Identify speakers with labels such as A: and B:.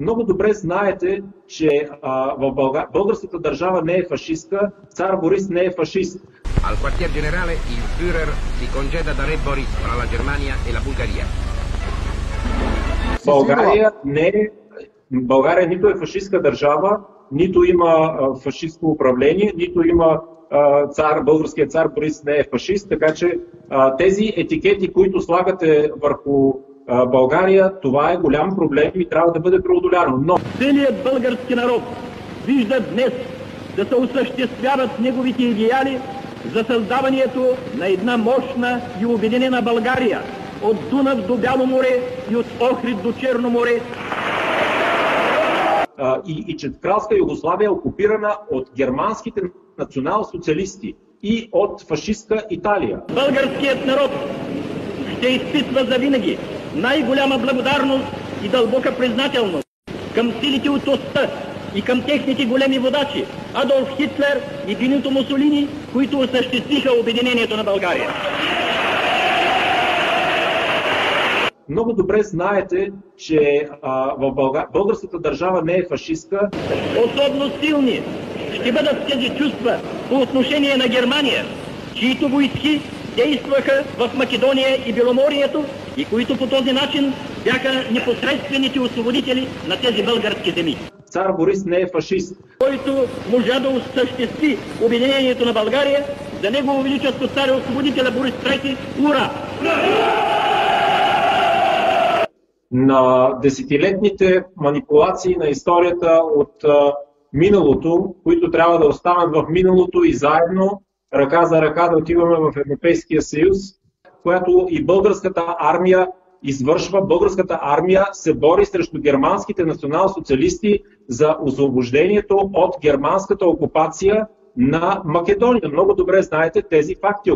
A: Много добре знаете, че българската държава не е фашистка, цар Борис не е фашист.
B: Al quartier generale il Führer si congeda da Rebori fra la Germania e la Bulgaria.
A: България нито е фашистка държава, нито има фашистско управление, нито има българският цар Борис не е фашист, така че тези етикети, които слагате върху България, това е голям проблем и трябва да бъде преодоляно. Но
C: целият български народ вижда днес да се осъществяват неговите идеали за създаването на една мощна и обединена България от Дунав до Бяло море и от Охрид до Черно море.
A: И че Кралска Югославия е окупирана от германските национал-социалисти и от фашистка Италия.
C: Българският народ ще изпитва завинаги най-голяма благодарност и дълбока признателност към силите от оста и към техните големи водачи Адолф Хитлер и Бенито Мусолини, които осъществиха обединението на България.
A: Много добре знаете, че българската държава не е фашистка.
C: Особено силни ще бъдат тези чувства по отношение на Германия, чието войски действаха в Македония и Беломорието и които по този начин бяха непосредствените освободители на тези български земи.
A: Цар Борис не е фашист.
C: Който можа да осъществи обединението на България, за негово величество царя освободителя Борис III, ура!
A: На десетилетните манипулации на историята от миналото, които трябва да останат в миналото и заедно, ръка за ръка да отиваме в Европейския съюз, която и българската армия извършва. Българската армия се бори срещу германските национал-социалисти за освобождението от германската окупация на Македония. Много добре знаете тези факти.